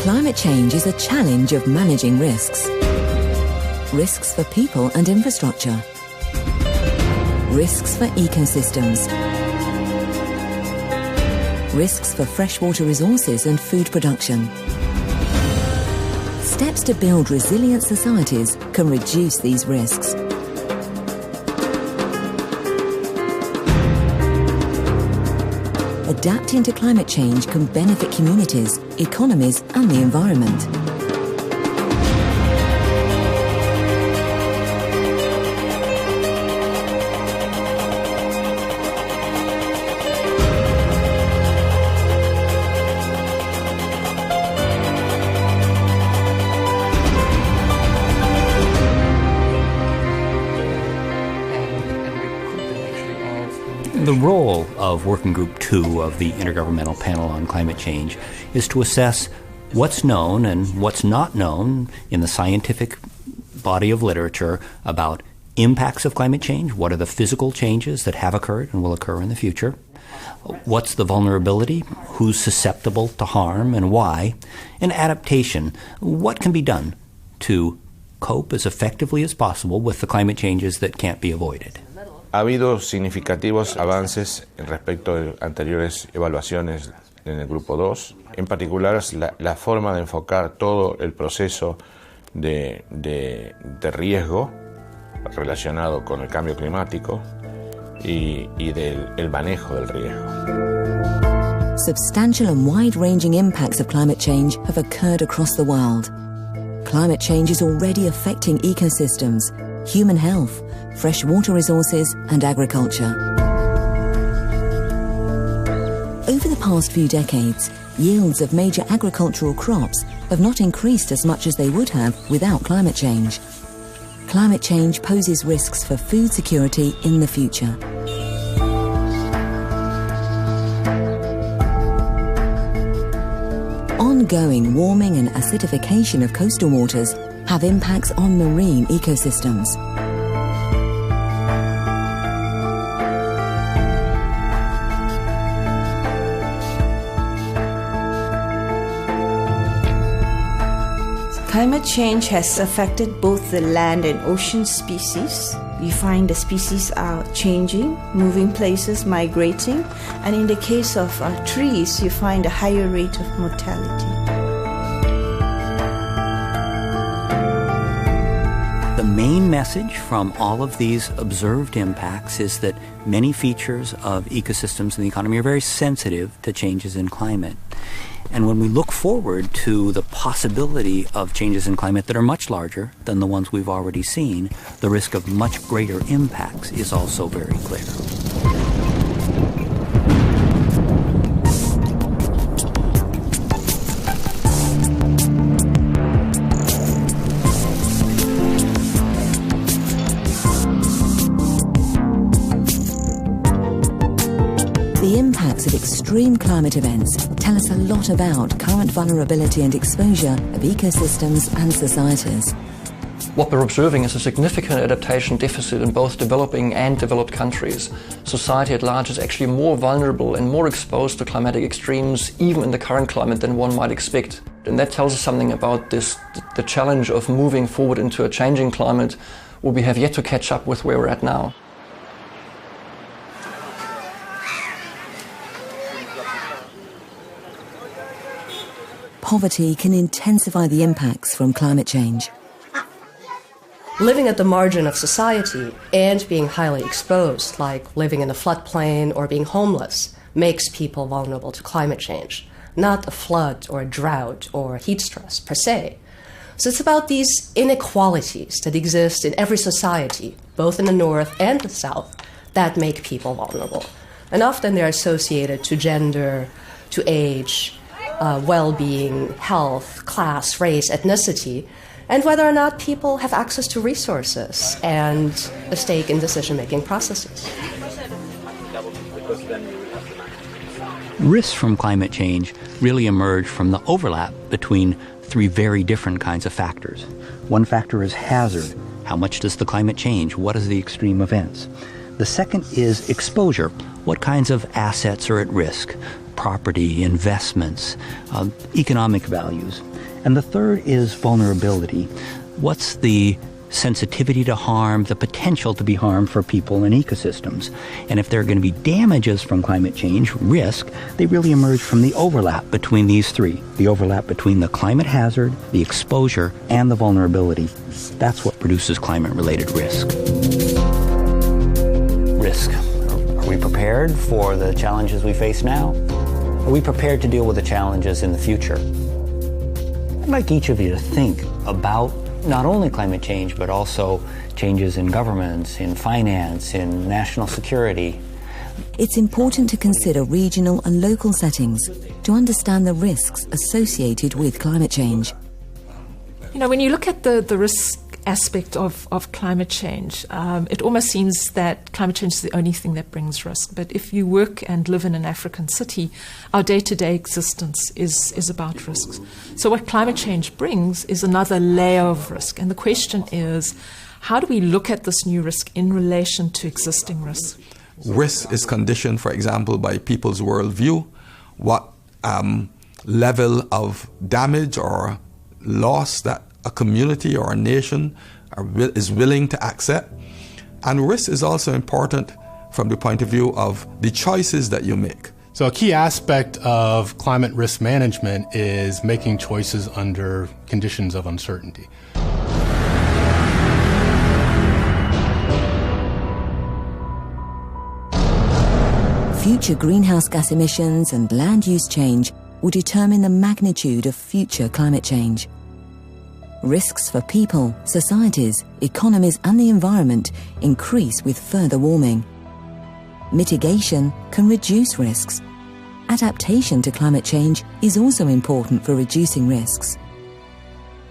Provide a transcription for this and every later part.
Climate change is a challenge of managing risks. Risks for people and infrastructure. Risks for ecosystems. Risks for freshwater resources and food production. Steps to build resilient societies can reduce these risks. Adapting to climate change can benefit communities, economies and the environment. The role of Working Group 2 of the Intergovernmental Panel on Climate Change is to assess what's known and what's not known in the scientific body of literature about impacts of climate change. What are the physical changes that have occurred and will occur in the future? What's the vulnerability? Who's susceptible to harm and why? And adaptation. What can be done to cope as effectively as possible with the climate changes that can't be avoided? Ha habido significativos avances respecto de anteriores evaluaciones en el Grupo 2, en particular la forma de enfocar todo el proceso de riesgo relacionado con el cambio climático y del manejo del riesgo. Substantial and wide-ranging impacts of climate change have occurred across the world. Climate change is already affecting ecosystems, human health, fresh water resources and agriculture. Over the past few decades, yields of major agricultural crops have not increased as much as they would have without climate change. Climate change poses risks for food security in the future. Ongoing warming and acidification of coastal waters have impacts on marine ecosystems. Climate change has affected both the land and ocean species. You find the species are changing, moving places, migrating, and in the case of trees, you find a higher rate of mortality. The main message from all of these observed impacts is that many features of ecosystems and the economy are very sensitive to changes in climate. And when we look forward to the possibility of changes in climate that are much larger than the ones we've already seen, the risk of much greater impacts is also very clear. The impacts of extreme climate events tell us a lot about current vulnerability and exposure of ecosystems and societies. What we're observing is a significant adaptation deficit in both developing and developed countries. Society at large is actually more vulnerable and more exposed to climatic extremes, even in the current climate, than one might expect. And that tells us something about the challenge of moving forward into a changing climate where we have yet to catch up with where we're at now. Poverty can intensify the impacts from climate change. Living at the margin of society and being highly exposed, like living in a floodplain or being homeless, makes people vulnerable to climate change, not a flood or a drought or heat stress per se. So it's about these inequalities that exist in every society, both in the north and the south, that make people vulnerable. And often they're associated to gender, to age, well-being, health, class, race, ethnicity, and whether or not people have access to resources and a stake in decision-making processes. Risks from climate change really emerge from the overlap between three very different kinds of factors. One factor is hazard. How much does the climate change? What are the extreme events? The second is exposure. What kinds of assets are at risk? property, investments, economic values. And the third is vulnerability. What's the sensitivity to harm, the potential to be harmed for people and ecosystems? And if there are going to be damages from climate change, risk, they really emerge from the overlap between these three. The overlap between the climate hazard, the exposure, and the vulnerability. That's what produces climate-related risk. Risk. Are we prepared for the challenges we face now? Are we prepared to deal with the challenges in the future? I'd like each of you to think about not only climate change, but also changes in governments, in finance, in national security. It's important to consider regional and local settings to understand the risks associated with climate change. You know, when you look at the risk aspect of climate change, it almost seems that climate change is the only thing that brings risk. But if you work and live in an African city, our day-to-day existence is about risks. So what climate change brings is another layer of risk. And the question is, how do we look at this new risk in relation to existing risks? Risk is conditioned, for example, by people's worldview, what level of damage or loss that a community or a nation is willing to accept. And risk is also important from the point of view of the choices that you make. So a key aspect of climate risk management is making choices under conditions of uncertainty. Future greenhouse gas emissions and land use change will determine the magnitude of future climate change. Risks for people, societies, economies and the environment increase with further warming. Mitigation can reduce risks. Adaptation to climate change is also important for reducing risks.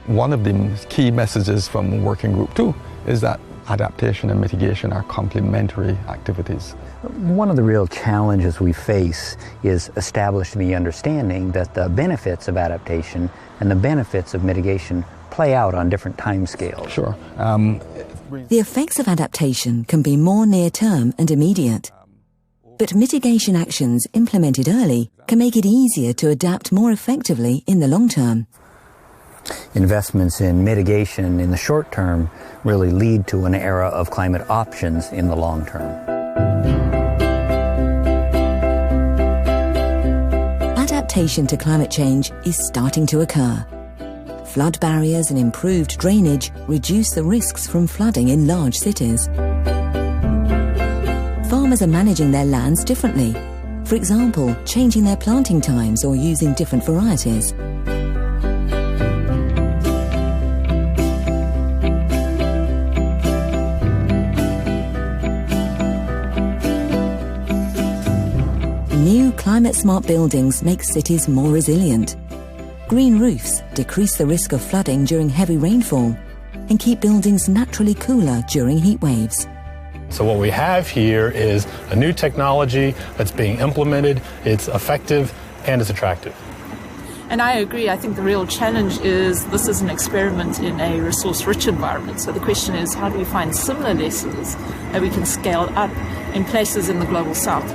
One of the key messages from Working Group 2 is that adaptation and mitigation are complementary activities. One of the real challenges we face is establishing the understanding that the benefits of adaptation and the benefits of mitigation play out on different time scales. Sure. The effects of adaptation can be more near-term and immediate. But mitigation actions implemented early can make it easier to adapt more effectively in the long term. Investments in mitigation in the short term really lead to an era of climate options in the long term. Adaptation to climate change is starting to occur. Flood barriers and improved drainage reduce the risks from flooding in large cities. Farmers are managing their lands differently. For example, changing their planting times or using different varieties. New climate-smart buildings make cities more resilient. Green roofs decrease the risk of flooding during heavy rainfall and keep buildings naturally cooler during heat waves. So what we have here is a new technology that's being implemented, it's effective, and it's attractive. And I agree. I think the real challenge is this is an experiment in a resource-rich environment. So the question is, how do we find similar lessons that we can scale up in places in the global south?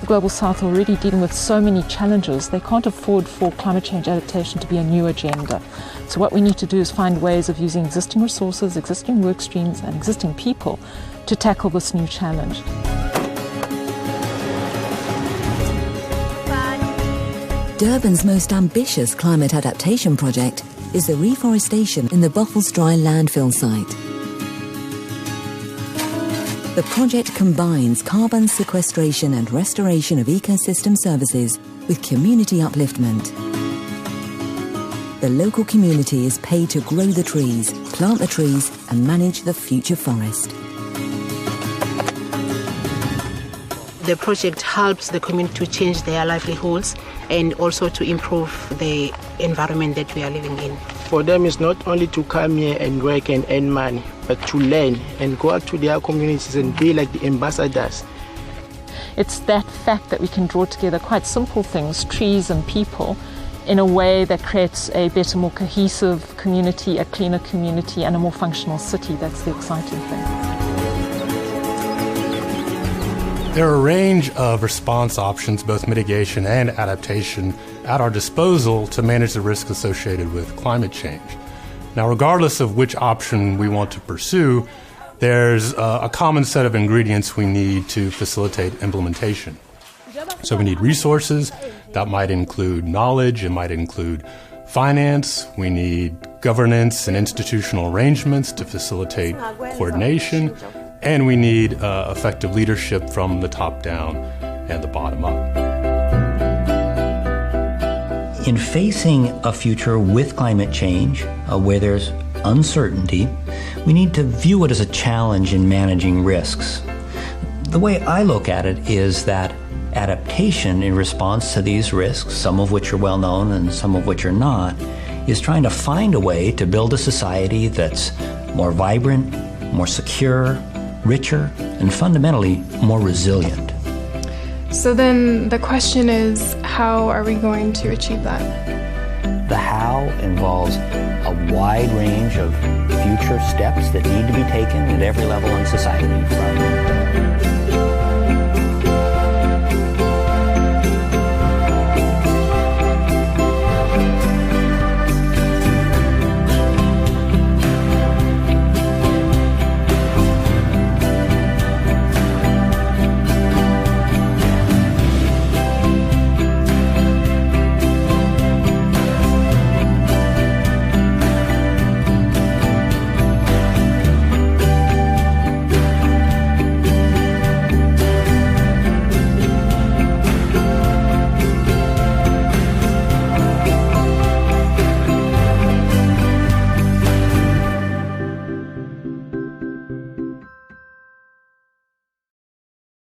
Global South already dealing with so many challenges, they can't afford for climate change adaptation to be a new agenda. So what we need to do is find ways of using existing resources, existing work streams and existing people to tackle this new challenge. Durban's most ambitious climate adaptation project is the reforestation in the Bottles Dry landfill site. The project combines carbon sequestration and restoration of ecosystem services with community upliftment. The local community is paid to grow the trees, plant the trees and manage the future forest. The project helps the community to change their livelihoods and also to improve the environment that we are living in. For them, it's not only to come here and work and earn money, but to learn and go out to their communities and be like the ambassadors. It's that fact that we can draw together quite simple things, trees and people, in a way that creates a better, more cohesive community, a cleaner community, and a more functional city. That's the exciting thing. There are a range of response options, both mitigation and adaptation, at our disposal to manage the risk associated with climate change. Now, regardless of which option we want to pursue, there's a common set of ingredients we need to facilitate implementation. So we need resources. That might include knowledge, it might include finance, we need governance and institutional arrangements to facilitate coordination, and we need effective leadership from the top down and the bottom up. In facing a future with climate change, where there's uncertainty, we need to view it as a challenge in managing risks. The way I look at it is that adaptation in response to these risks, some of which are well known and some of which are not, is trying to find a way to build a society that's more vibrant, more secure, richer, and fundamentally more resilient. So then the question is, how are we going to achieve that? The how involves a wide range of future steps that need to be taken at every level in society, from